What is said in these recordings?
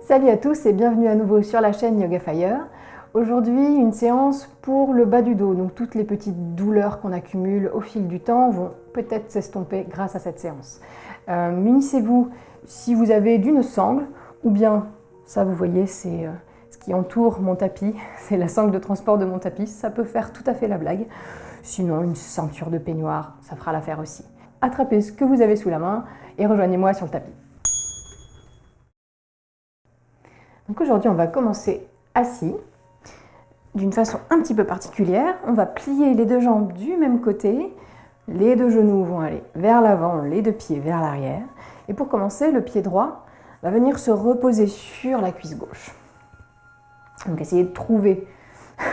Salut à tous et bienvenue à nouveau sur la chaîne Yoga Fire. Aujourd'hui, une séance pour le bas du dos. Donc toutes les petites douleurs qu'on accumule au fil du temps vont peut-être s'estomper grâce à cette séance. Munissez-vous si vous avez d'une sangle ou bien, ça vous voyez, c'est ce qui entoure mon tapis. C'est la sangle de transport de mon tapis. Ça peut faire tout à fait la blague. Sinon, une ceinture de peignoir, ça fera l'affaire aussi. Attrapez ce que vous avez sous la main et rejoignez-moi sur le tapis. Donc aujourd'hui, on va commencer assis, d'une façon un petit peu particulière. On va plier les deux jambes du même côté, les deux genoux vont aller vers l'avant, les deux pieds vers l'arrière. Et pour commencer, le pied droit va venir se reposer sur la cuisse gauche. Donc essayez de trouver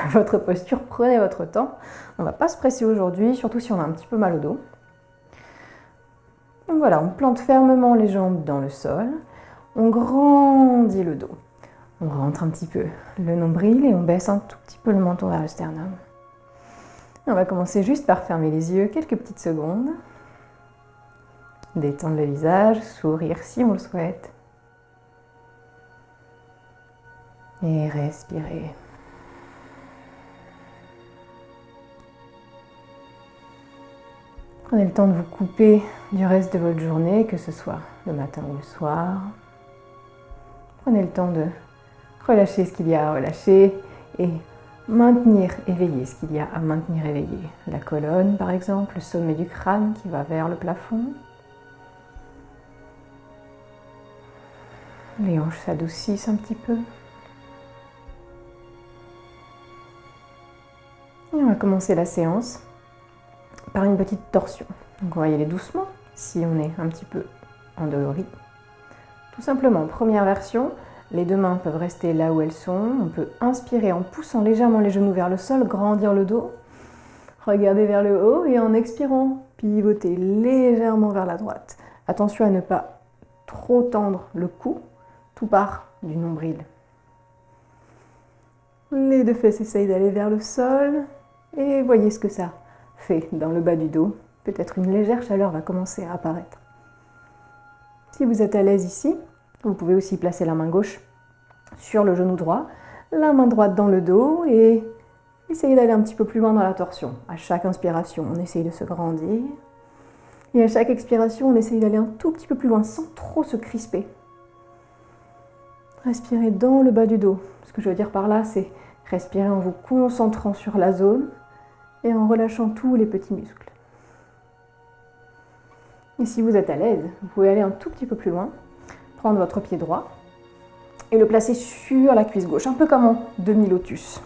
votre posture, prenez votre temps. On ne va pas se presser aujourd'hui, surtout si on a un petit peu mal au dos. Donc voilà, on plante fermement les jambes dans le sol, on grandit le dos. On rentre un petit peu le nombril et on baisse un tout petit peu le menton vers le sternum. On va commencer juste par fermer les yeux quelques petites secondes. Détendre le visage, sourire si on le souhaite. Et respirer. Prenez le temps de vous couper du reste de votre journée, que ce soit le matin ou le soir. Prenez le temps de relâcher ce qu'il y a à relâcher et maintenir éveillé ce qu'il y a à maintenir éveillé. La colonne par exemple, le sommet du crâne qui va vers le plafond. Les hanches s'adoucissent un petit peu. Et on va commencer la séance par une petite torsion. Donc on va y aller doucement si on est un petit peu endolori. Tout simplement, première version, les deux mains peuvent rester là où elles sont. On peut inspirer en poussant légèrement les genoux vers le sol, grandir le dos. Regardez vers le haut et en expirant, pivoter légèrement vers la droite. Attention à ne pas trop tendre le cou, tout part du nombril. Les deux fesses essayent d'aller vers le sol et voyez ce que ça fait dans le bas du dos. Peut-être une légère chaleur va commencer à apparaître. Si vous êtes à l'aise ici, vous pouvez aussi placer la main gauche sur le genou droit, la main droite dans le dos et essayez d'aller un petit peu plus loin dans la torsion. À chaque inspiration, on essaye de se grandir et à chaque expiration, on essaye d'aller un tout petit peu plus loin sans trop se crisper. Respirez dans le bas du dos. Ce que je veux dire par là, c'est respirer en vous concentrant sur la zone et en relâchant tous les petits muscles. Et si vous êtes à l'aise, vous pouvez aller un tout petit peu plus loin. Prendre votre pied droit et le placer sur la cuisse gauche, un peu comme en demi-lotus.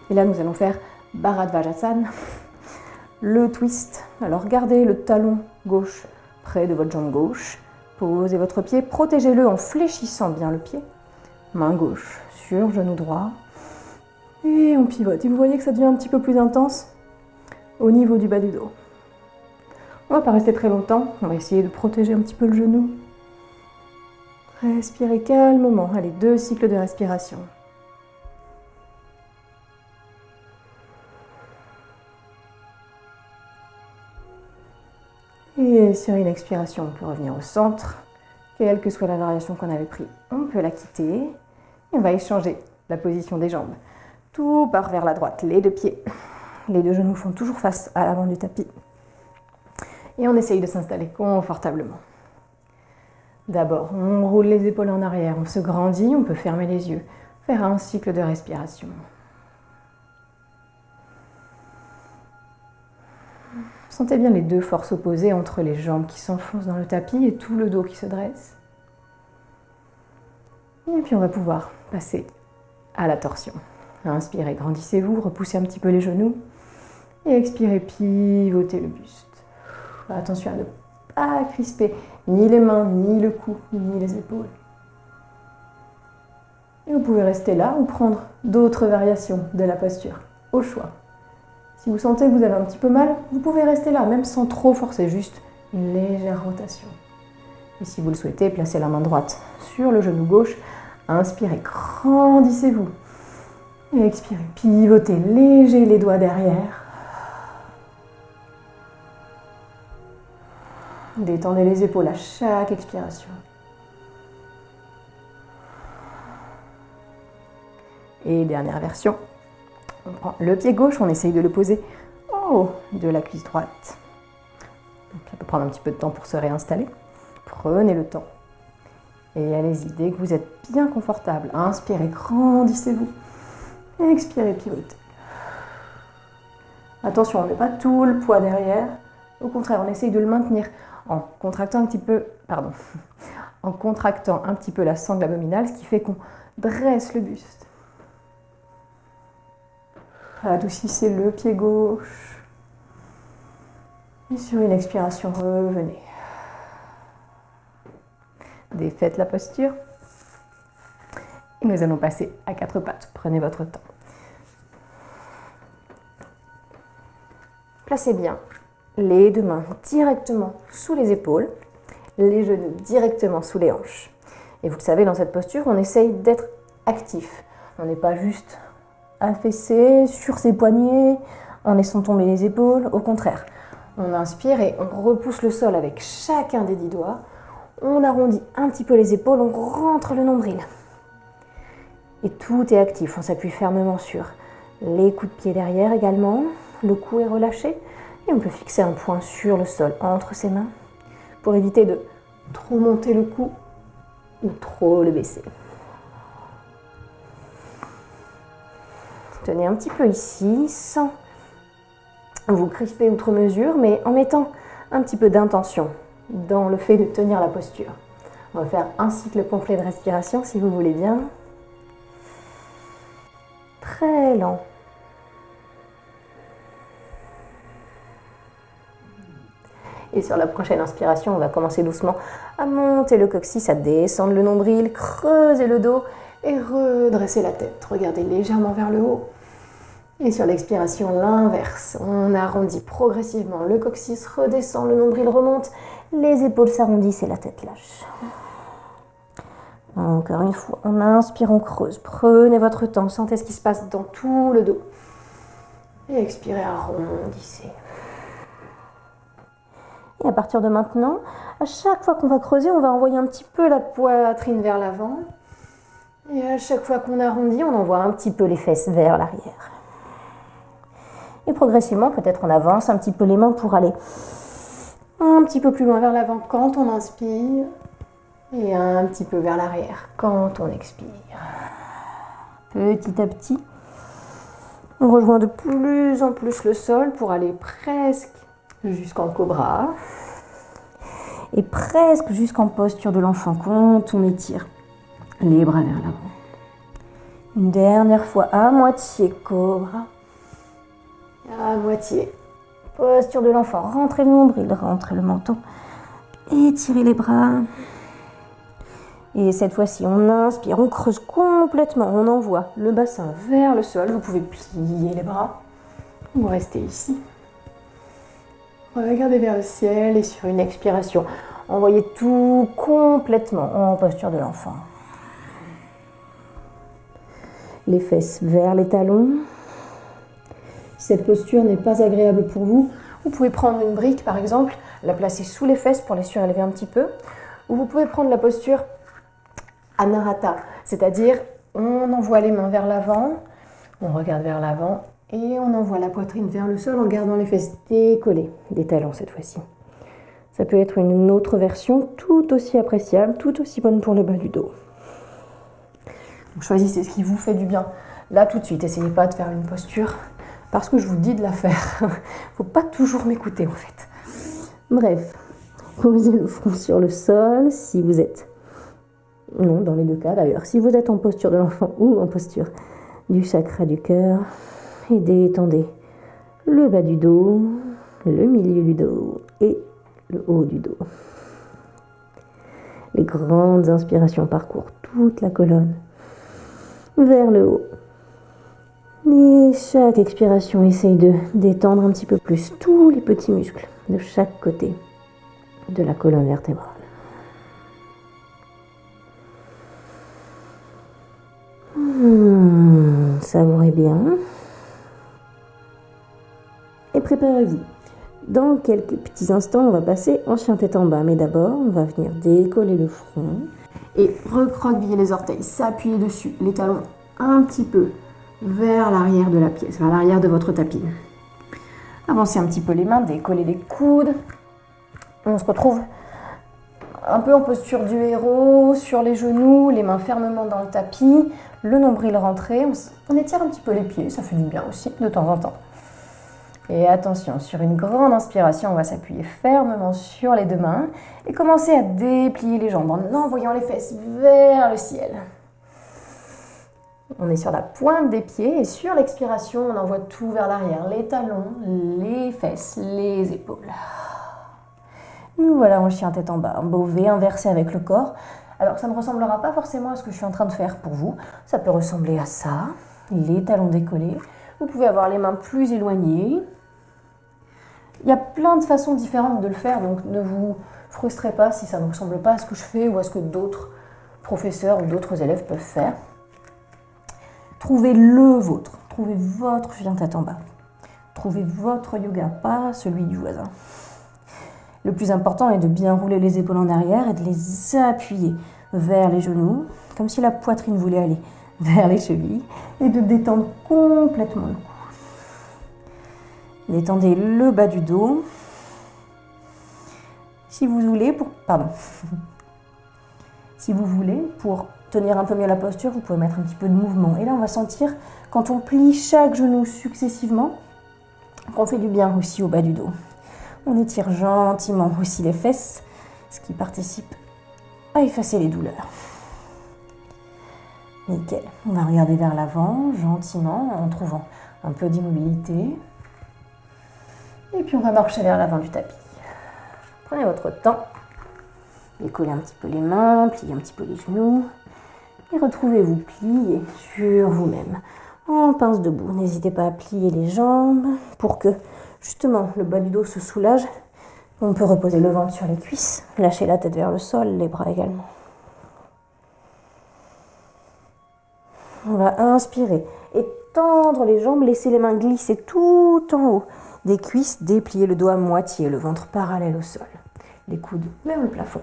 Et là, nous allons faire Bharadvajasana, le twist. Alors, gardez le talon gauche près de votre jambe gauche. Posez votre pied, protégez-le en fléchissant bien le pied. Main gauche sur genou droit. Et on pivote. Et vous voyez que ça devient un petit peu plus intense au niveau du bas du dos. On ne va pas rester très longtemps. On va essayer de protéger un petit peu le genou. Respirez calmement. Allez, 2 cycles de respiration. Et sur une expiration, on peut revenir au centre. Quelle que soit la variation qu'on avait prise, on peut la quitter. Et on va échanger la position des jambes. Tout part vers la droite, les deux pieds. Les deux genoux font toujours face à l'avant du tapis. Et on essaye de s'installer confortablement. D'abord, on roule les épaules en arrière, on se grandit, on peut fermer les yeux, faire un cycle de respiration. Sentez bien les deux forces opposées entre les jambes qui s'enfoncent dans le tapis et tout le dos qui se dresse. Et puis on va pouvoir passer à la torsion. Inspirez, grandissez-vous, repoussez un petit peu les genoux. Et expirez, pivotez le buste. Attention à ne pas crisper ni les mains, ni le cou, ni les épaules. Et vous pouvez rester là ou prendre d'autres variations de la posture, au choix. Si vous sentez que vous avez un petit peu mal, vous pouvez rester là, même sans trop forcer, juste une légère rotation. Et si vous le souhaitez, placez la main droite sur le genou gauche. Inspirez, grandissez-vous. Et expirez, pivotez léger les doigts derrière. Détendez les épaules à chaque expiration. Et dernière version, on prend le pied gauche, on essaye de le poser en haut de la cuisse droite. Donc, ça peut prendre un petit peu de temps pour se réinstaller. Prenez le temps. Et allez-y, dès que vous êtes bien confortable, inspirez, grandissez-vous. Expirez, pivotez. Attention, on ne met pas tout le poids derrière. Au contraire, on essaye de le maintenir en contractant un petit peu, en contractant un petit peu la sangle abdominale, ce qui fait qu'on dresse le buste. Adoucissez le pied gauche. Et sur une expiration, revenez. Défaites la posture. Et nous allons passer à quatre pattes. Prenez votre temps. Placez bien les deux mains directement sous les épaules, les genoux directement sous les hanches. Et vous le savez, dans cette posture, on essaye d'être actif. On n'est pas juste affaissé sur ses poignets en laissant tomber les épaules. Au contraire, on inspire et on repousse le sol avec chacun des 10 doigts. On arrondit un petit peu les épaules, on rentre le nombril. Et tout est actif, on s'appuie fermement sur les coups de pied derrière également. Le cou est relâché et on peut fixer un point sur le sol entre ses mains pour éviter de trop monter le cou ou trop le baisser. Tenez un petit peu ici sans vous crisper outre mesure, mais en mettant un petit peu d'intention dans le fait de tenir la posture. On va faire un cycle complet de respiration si vous voulez bien. Très lent. Et sur la prochaine inspiration, on va commencer doucement à monter le coccyx, à descendre le nombril, creuser le dos et redresser la tête. Regardez légèrement vers le haut. Et sur l'expiration, l'inverse. On arrondit progressivement le coccyx, redescend, le nombril remonte, les épaules s'arrondissent et la tête lâche. Encore une fois, on inspire, on creuse. Prenez votre temps, sentez ce qui se passe dans tout le dos. Et expirez, arrondissez. Et à partir de maintenant, à chaque fois qu'on va creuser, on va envoyer un petit peu la poitrine vers l'avant. Et à chaque fois qu'on arrondit, on envoie un petit peu les fesses vers l'arrière. Et progressivement, peut-être on avance un petit peu les mains pour aller un petit peu plus loin vers l'avant quand on inspire. Et un petit peu vers l'arrière quand on expire. Petit à petit, on rejoint de plus en plus le sol pour aller presque jusqu'en cobra et presque jusqu'en posture de l'enfant quand on étire les bras vers l'avant. Une dernière fois à moitié cobra, à moitié posture de l'enfant. Rentrez le nombril, rentrez le menton, étirez les bras. Et cette fois-ci, on inspire, on creuse complètement, on envoie le bassin vers le sol. Vous pouvez plier les bras ou rester ici. Regardez vers le ciel et sur une expiration, envoyez tout complètement en posture de l'enfant. Les fesses vers les talons. Si cette posture n'est pas agréable pour vous, vous pouvez prendre une brique par exemple, la placer sous les fesses pour les surélever un petit peu. Ou vous pouvez prendre la posture Anahata, c'est-à-dire on envoie les mains vers l'avant, on regarde vers l'avant et on envoie la poitrine vers le sol en gardant les fesses décollées, des talons cette fois-ci. Ça peut être une autre version tout aussi appréciable, tout aussi bonne pour le bas du dos. Donc choisissez ce qui vous fait du bien. Là tout de suite, essayez pas de faire une posture parce que je vous dis de la faire. Faut pas toujours m'écouter en fait. Bref, posez le front sur le sol si vous êtes... Non, dans les deux cas d'ailleurs. Si vous êtes en posture de l'enfant ou en posture du chakra du cœur, et détendez le bas du dos, le milieu du dos et le haut du dos. Les grandes inspirations parcourent toute la colonne vers le haut. Et chaque expiration, essaye de détendre un petit peu plus tous les petits muscles de chaque côté de la colonne vertébrale. Savourez bien. Et préparez-vous. Dans quelques petits instants, on va passer en chien tête en bas. Mais d'abord, on va venir décoller le front et recroqueviller les orteils, s'appuyer dessus, les talons un petit peu vers l'arrière de la pièce, vers l'arrière de votre tapis. Avancez un petit peu les mains, décollez les coudes. On se retrouve un peu en posture du héros, sur les genoux, les mains fermement dans le tapis, le nombril rentré. On étire un petit peu les pieds, ça fait du bien aussi de temps en temps. Et attention, sur une grande inspiration, on va s'appuyer fermement sur les deux mains et commencer à déplier les jambes en envoyant les fesses vers le ciel. On est sur la pointe des pieds et sur l'expiration, on envoie tout vers l'arrière, les talons, les fesses, les épaules. Nous voilà en chien tête en bas, un beau V inversé avec le corps. Alors ça ne ressemblera pas forcément à ce que je suis en train de faire pour vous. Ça peut ressembler à ça, les talons décollés. Vous pouvez avoir les mains plus éloignées. Il y a plein de façons différentes de le faire, donc ne vous frustrez pas si ça ne ressemble pas à ce que je fais ou à ce que d'autres professeurs ou d'autres élèves peuvent faire. Trouvez le vôtre, trouvez votre chien tête en bas. Trouvez votre yoga, pas celui du voisin. Le plus important est de bien rouler les épaules en arrière et de les appuyer vers les genoux, comme si la poitrine voulait aller vers les chevilles, et de détendre complètement le cou. Détendez le bas du dos. Si vous voulez, pour tenir un peu mieux la posture, vous pouvez mettre un petit peu de mouvement. Et là, on va sentir, quand on plie chaque genou successivement, qu'on fait du bien aussi au bas du dos. On étire gentiment aussi les fesses, ce qui participe à effacer les douleurs. Nickel. On va regarder vers l'avant, gentiment, en trouvant un peu d'immobilité. Et puis on va marcher vers l'avant du tapis. Prenez votre temps. Décollez un petit peu les mains, pliez un petit peu les genoux. Et retrouvez-vous plié sur vous-même. En pince debout. N'hésitez pas à plier les jambes pour que justement le bas du dos se soulage. On peut reposer le ventre sur les cuisses. Lâchez la tête vers le sol, les bras également. On va inspirer et tendre les jambes, laisser les mains glisser tout en haut des cuisses, déplier le dos à moitié, le ventre parallèle au sol, les coudes vers le plafond.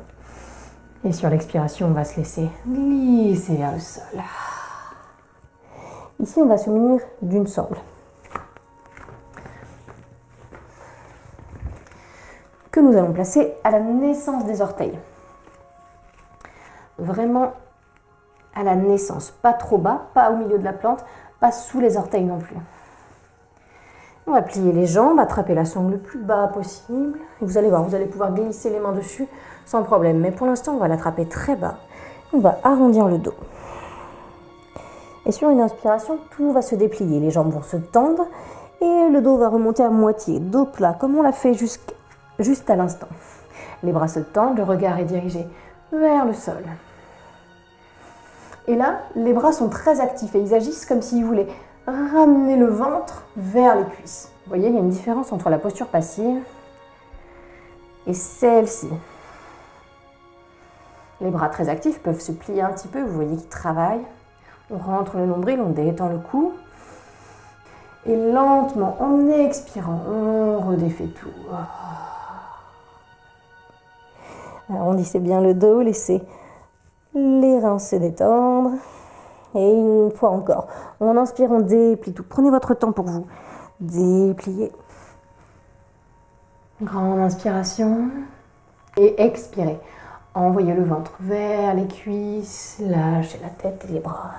Et sur l'expiration, on va se laisser glisser vers le sol. Ici, on va se munir d'une sangle que nous allons placer à la naissance des orteils. Vraiment à la naissance, pas trop bas, pas au milieu de la plante, pas sous les orteils non plus. On va plier les jambes, attraper la sangle le plus bas possible. Et vous allez voir, vous allez pouvoir glisser les mains dessus sans problème. Mais pour l'instant, on va l'attraper très bas. On va arrondir le dos. Et sur une inspiration, tout va se déplier. Les jambes vont se tendre et le dos va remonter à moitié, dos plat, comme on l'a fait juste à l'instant. Les bras se tendent, le regard est dirigé vers le sol. Et là, les bras sont très actifs et ils agissent comme s'ils voulaient ramener le ventre vers les cuisses. Vous voyez, il y a une différence entre la posture passive et celle-ci. Les bras très actifs peuvent se plier un petit peu, vous voyez qu'ils travaillent. On rentre le nombril, on détend le cou. Et lentement, en expirant, on redéfait tout. Arrondissez bien le dos, laissez les reins se détendre. Et une fois encore, en inspirant, on déplie tout. Prenez votre temps pour vous. Dépliez. Grande inspiration. Et expirez. Envoyez le ventre vers les cuisses. Lâchez la tête et les bras.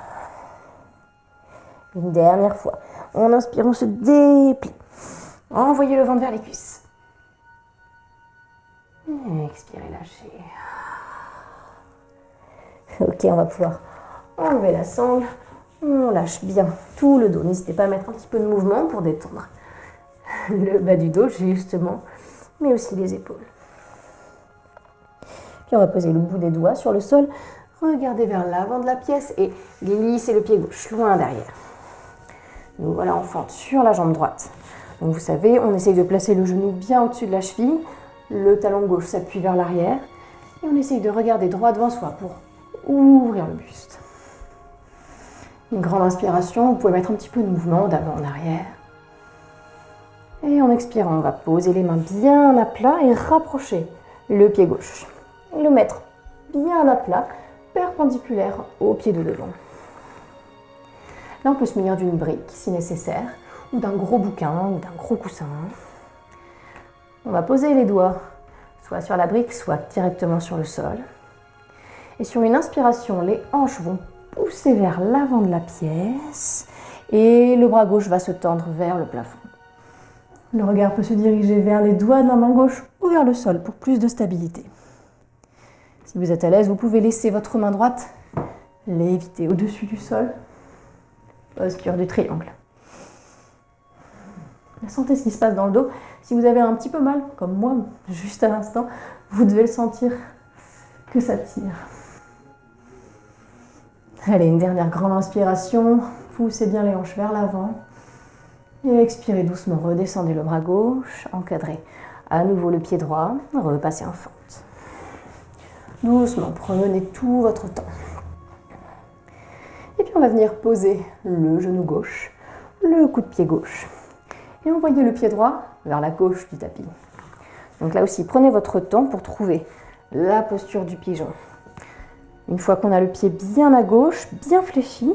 Une dernière fois. En inspirant, on se déplie. Envoyez le ventre vers les cuisses. Expirez, lâchez. Ok, on va pouvoir enlever la sangle. On lâche bien tout le dos. N'hésitez pas à mettre un petit peu de mouvement pour détendre le bas du dos, justement, mais aussi les épaules. Puis on va poser le bout des doigts sur le sol. Regardez vers l'avant de la pièce et glissez le pied gauche loin derrière. Nous voilà en fente sur la jambe droite. Donc vous savez, on essaye de placer le genou bien au-dessus de la cheville. Le talon gauche s'appuie vers l'arrière. Et on essaye de regarder droit devant soi pour ouvrir le buste. Une grande inspiration, vous pouvez mettre un petit peu de mouvement d'avant en arrière. Et en expirant, on va poser les mains bien à plat et rapprocher le pied gauche. Le mettre bien à plat, perpendiculaire au pied de devant. Là, on peut se munir d'une brique si nécessaire, ou d'un gros bouquin, ou d'un gros coussin. On va poser les doigts soit sur la brique, soit directement sur le sol. Et sur une inspiration, les hanches vont pousser vers l'avant de la pièce et le bras gauche va se tendre vers le plafond. Le regard peut se diriger vers les doigts de la main gauche ou vers le sol pour plus de stabilité. Si vous êtes à l'aise, vous pouvez laisser votre main droite léviter au-dessus du sol. Posture du triangle. Sentez ce qui se passe dans le dos. Si vous avez un petit peu mal, comme moi, juste à l'instant, vous devez le sentir que ça tire. Allez, une dernière grande inspiration. Poussez bien les hanches vers l'avant. Et expirez doucement, redescendez le bras gauche, encadrez à nouveau le pied droit, repassez en fente. Doucement, prenez tout votre temps. Et puis on va venir poser le genou gauche, le coup de pied gauche. Et envoyez le pied droit vers la gauche du tapis. Donc là aussi, prenez votre temps pour trouver la posture du pigeon. Une fois qu'on a le pied bien à gauche, bien fléchi,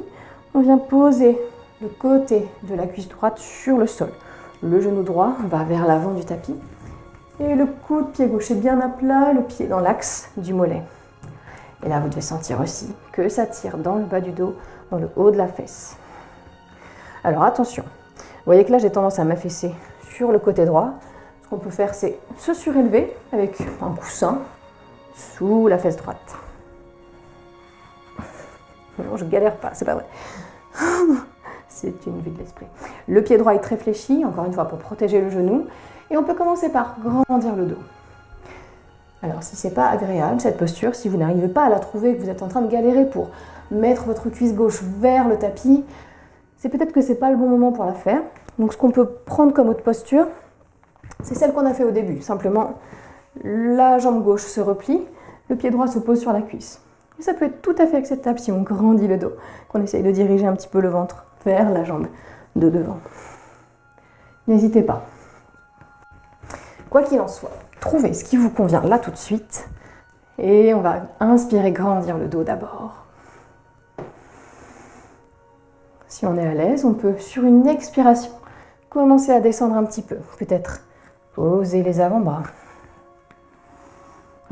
on vient poser le côté de la cuisse droite sur le sol. Le genou droit va vers l'avant du tapis. Et le coup de pied gauche est bien à plat, le pied dans l'axe du mollet. Et là, vous devez sentir aussi que ça tire dans le bas du dos, dans le haut de la fesse. Alors attention, vous voyez que là, j'ai tendance à m'affaisser sur le côté droit. Ce qu'on peut faire, c'est se surélever avec un coussin sous la fesse droite. Non, je galère pas, c'est pas vrai. C'est une vue de l'esprit. Le pied droit est très fléchi, encore une fois, pour protéger le genou. Et on peut commencer par grandir le dos. Alors, si ce n'est pas agréable, cette posture, si vous n'arrivez pas à la trouver, que vous êtes en train de galérer pour mettre votre cuisse gauche vers le tapis, c'est peut-être que ce n'est pas le bon moment pour la faire. Donc, ce qu'on peut prendre comme autre posture, c'est celle qu'on a fait au début. Simplement, la jambe gauche se replie, le pied droit se pose sur la cuisse. Et ça peut être tout à fait acceptable si on grandit le dos, qu'on essaye de diriger un petit peu le ventre vers la jambe de devant. N'hésitez pas. Quoi qu'il en soit, trouvez ce qui vous convient là tout de suite. Et on va inspirer, grandir le dos d'abord. Si on est à l'aise, on peut, sur une expiration, commencer à descendre un petit peu. Peut-être poser les avant-bras.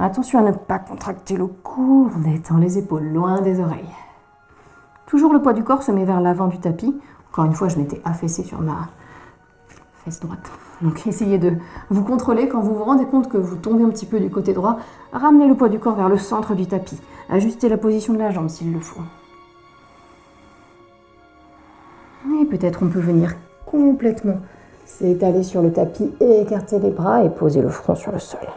Attention à ne pas contracter le cou, on étend les épaules loin des oreilles. Toujours le poids du corps se met vers l'avant du tapis. Encore une fois, je m'étais affaissée sur ma fesse droite. Donc essayez de vous contrôler quand vous vous rendez compte que vous tombez un petit peu du côté droit. Ramenez le poids du corps vers le centre du tapis. Ajustez la position de la jambe s'il le faut. Et peut-être on peut venir complètement s'étaler sur le tapis et écarter les bras et poser le front sur le sol.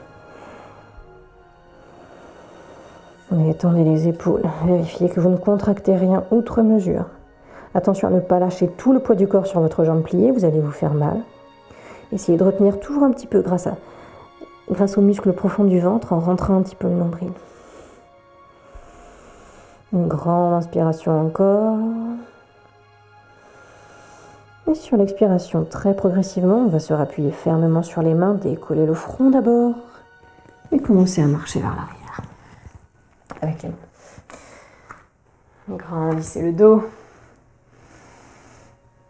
Étendez les épaules. Vérifiez que vous ne contractez rien outre mesure. Attention à ne pas lâcher tout le poids du corps sur votre jambe pliée, vous allez vous faire mal. Essayez de retenir toujours un petit peu grâce aux muscles profonds du ventre en rentrant un petit peu le nombril. Une grande inspiration encore. Et sur l'expiration, très progressivement, on va se rappuyer fermement sur les mains, décoller le front d'abord et commencer à marcher vers l'arrière. Avec les mains. Grandissez le dos.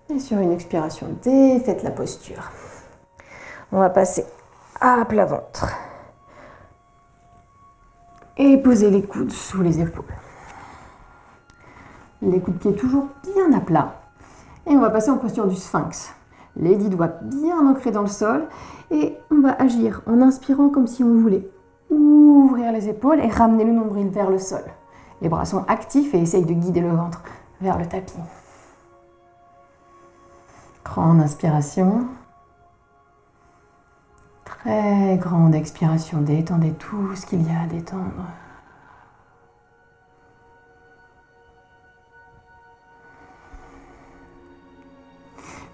Et sur une expiration, défaites la posture. On va passer à plat ventre. Et posez les coudes sous les épaules. Les coups de pied toujours bien à plat. Et on va passer en posture du sphinx. Les 10 doigts bien ancrés dans le sol. Et on va agir en inspirant comme si on voulait ouvrir les épaules et ramener le nombril vers le sol. Les bras sont actifs et essayent de guider le ventre vers le tapis. Grande inspiration. Très grande expiration. Détendez tout ce qu'il y a à détendre.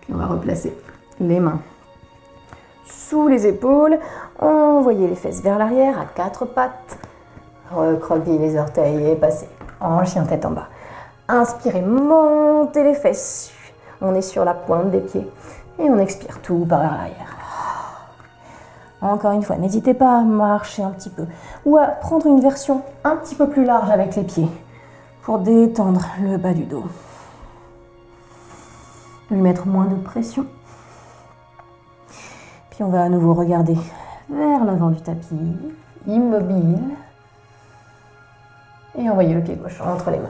Puis on va replacer les mains sous les épaules, envoyez les fesses vers l'arrière à 4 pattes, recroquevillez les orteils et passez en chien tête en bas. Inspirez, montez les fesses, on est sur la pointe des pieds et on expire tout par l'arrière. Encore une fois, n'hésitez pas à marcher un petit peu ou à prendre une version un petit peu plus large avec les pieds pour détendre le bas du dos. lui mettre moins de pression. Puis on va à nouveau regarder vers l'avant du tapis, immobile. Et envoyez le pied gauche entre les mains.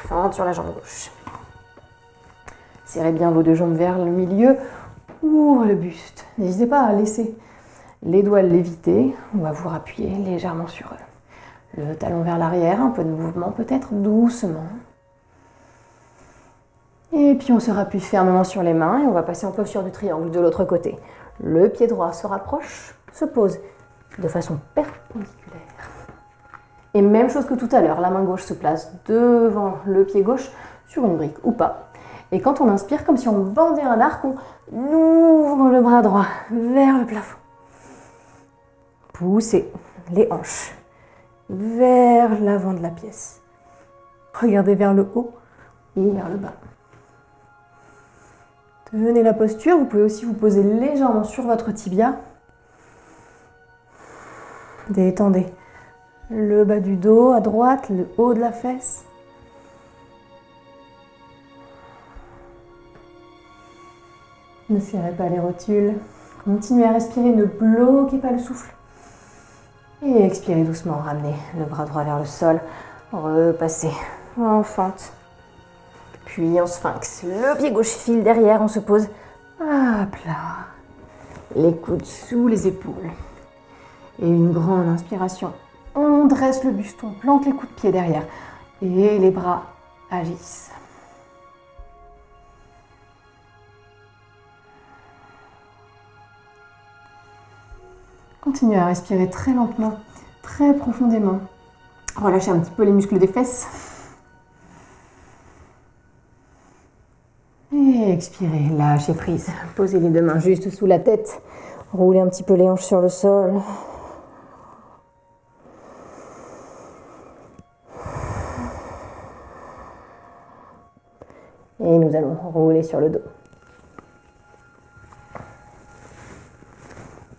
Fente sur la jambe gauche. Serrez bien vos deux jambes vers le milieu. Ouvre le buste. N'hésitez pas à laisser les doigts léviter. On va vous appuyer légèrement sur eux. Le talon vers l'arrière, un peu de mouvement peut-être, doucement. Et puis on se rappuie fermement sur les mains et on va passer en posture du triangle de l'autre côté. Le pied droit se rapproche, se pose de façon perpendiculaire. Et même chose que tout à l'heure, la main gauche se place devant le pied gauche sur une brique ou pas. Et quand on inspire, comme si on bandait un arc, on ouvre le bras droit vers le plafond. Poussez les hanches vers l'avant de la pièce. Regardez vers le haut ou vers le bas. Tenez la posture, vous pouvez aussi vous poser légèrement sur votre tibia. Détendez le bas du dos à droite, le haut de la fesse. Ne serrez pas les rotules. Continuez à respirer, ne bloquez pas le souffle. Et expirez doucement, ramenez le bras droit vers le sol. Repassez en fente. Puis en sphinx. Le pied gauche file derrière, on se pose à plat. Les coudes sous les épaules. Et une grande inspiration. On dresse le buste, on plante les coups de pied derrière. Et les bras agissent. Continuez à respirer très lentement, très profondément. Relâchez un petit peu les muscles des fesses. Et expirez, lâchez prise. Posez les deux mains juste sous la tête. Roulez un petit peu les hanches sur le sol. Et nous allons rouler sur le dos.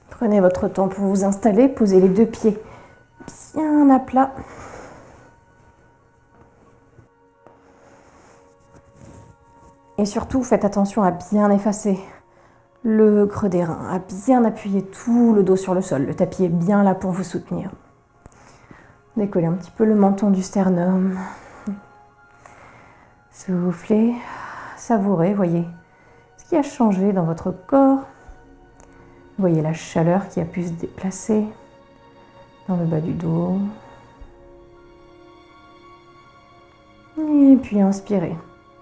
Prenez votre temps pour vous installer. Posez les deux pieds bien à plat. Et surtout, faites attention à bien effacer le creux des reins, à bien appuyer tout le dos sur le sol. Le tapis est bien là pour vous soutenir. Décollez un petit peu le menton du sternum. Soufflez, savourez, voyez ce qui a changé dans votre corps. Voyez la chaleur qui a pu se déplacer dans le bas du dos. Et puis inspirez.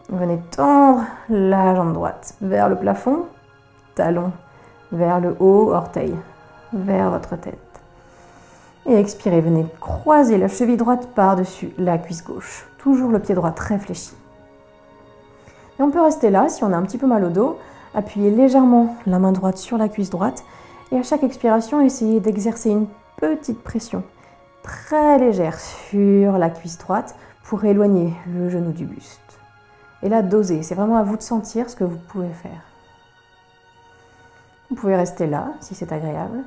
Venez tendre la jambe droite vers le plafond, talon vers le haut, orteil vers votre tête. Et expirez, venez croiser la cheville droite par-dessus la cuisse gauche. Toujours le pied droit très fléchi. Et on peut rester là si on a un petit peu mal au dos. Appuyez légèrement la main droite sur la cuisse droite. Et à chaque expiration, essayez d'exercer une petite pression très légère sur la cuisse droite pour éloigner le genou du buste. Et là, dosez. C'est vraiment à vous de sentir ce que vous pouvez faire. Vous pouvez rester là, si c'est agréable.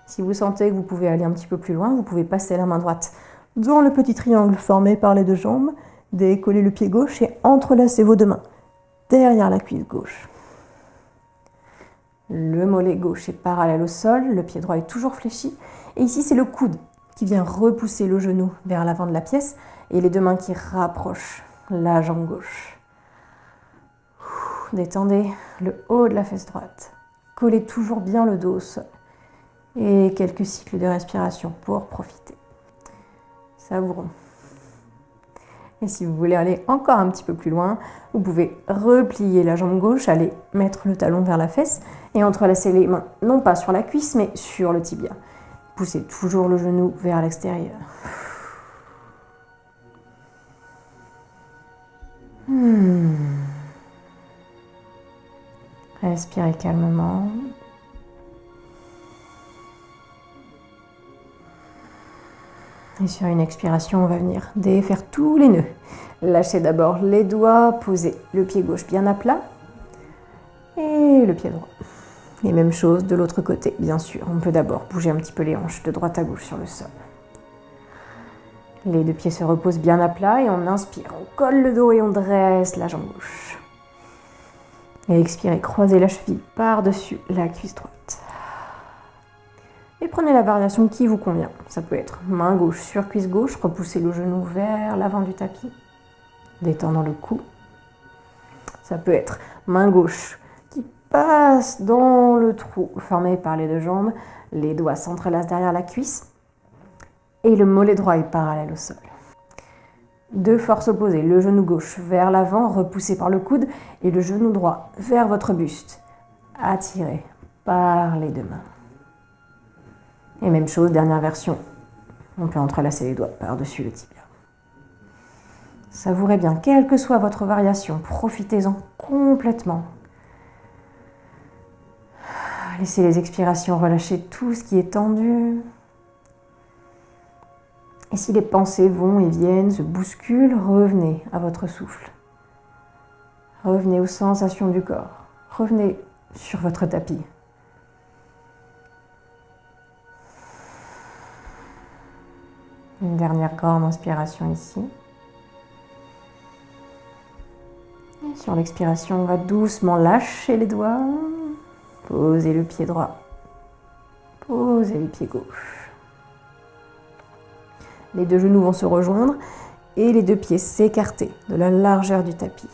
Si vous sentez que vous pouvez aller un petit peu plus loin, vous pouvez passer la main droite dans le petit triangle formé par les deux jambes, décoller le pied gauche et entrelacer vos deux mains derrière la cuisse gauche. Le mollet gauche est parallèle au sol, le pied droit est toujours fléchi. Et ici, c'est le coude qui vient repousser le genou vers l'avant de la pièce et les deux mains qui rapprochent la jambe gauche. Détendez le haut de la fesse droite. Collez toujours bien le dos au sol. Et quelques cycles de respiration pour profiter. Savourons. Et si vous voulez aller encore un petit peu plus loin, vous pouvez replier la jambe gauche, aller mettre le talon vers la fesse et entrelacer les mains, non pas sur la cuisse, mais sur le tibia. Poussez toujours le genou vers l'extérieur. Respirez calmement. Et sur une expiration, on va venir défaire tous les nœuds. Lâchez d'abord les doigts, posez le pied gauche bien à plat et le pied droit. Et même chose de l'autre côté, bien sûr. On peut d'abord bouger un petit peu les hanches de droite à gauche sur le sol. Les deux pieds se reposent bien à plat et on inspire. On colle le dos et on dresse la jambe gauche. Et expirez, croisez la cheville par-dessus la cuisse droite. Et prenez la variation qui vous convient. Ça peut être main gauche sur cuisse gauche, repoussez le genou vers l'avant du tapis, détendant le cou. Ça peut être main gauche qui passe dans le trou formé par les deux jambes, les doigts s'entrelacent derrière la cuisse et le mollet droit est parallèle au sol. Deux forces opposées, le genou gauche vers l'avant, repoussé par le coude, et le genou droit vers votre buste, attiré par les deux mains. Et même chose, dernière version, on peut entrelacer les doigts par-dessus le tibia. Savourez bien, quelle que soit votre variation, profitez-en complètement. Laissez les expirations relâcher tout ce qui est tendu. Et si les pensées vont et viennent, se bousculent, revenez à votre souffle. Revenez aux sensations du corps. Revenez sur votre tapis. Une dernière grande inspiration ici. Et sur l'expiration, on va doucement lâcher les doigts. Posez le pied droit. Posez le pied gauche. Les deux genoux vont se rejoindre et les deux pieds s'écarter de la largeur du tapis.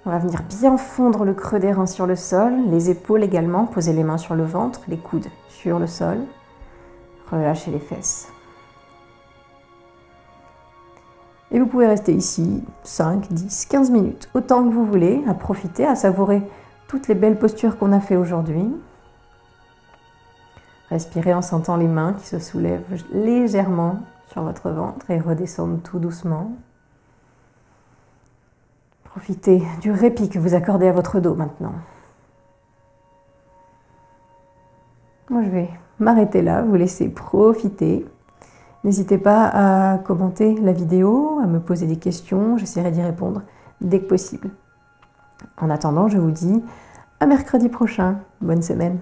On va venir bien fondre le creux des reins sur le sol, les épaules également. Posez les mains sur le ventre, les coudes sur le sol. Relâchez les fesses. Et vous pouvez rester ici 5, 10, 15 minutes, autant que vous voulez, à profiter, à savourer toutes les belles postures qu'on a fait aujourd'hui. Respirez en sentant les mains qui se soulèvent légèrement sur votre ventre et redescendent tout doucement. Profitez du répit que vous accordez à votre dos maintenant. Moi, je vais m'arrêter là, vous laisser profiter. N'hésitez pas à commenter la vidéo, à me poser des questions, j'essaierai d'y répondre dès que possible. En attendant, je vous dis à mercredi prochain. Bonne semaine.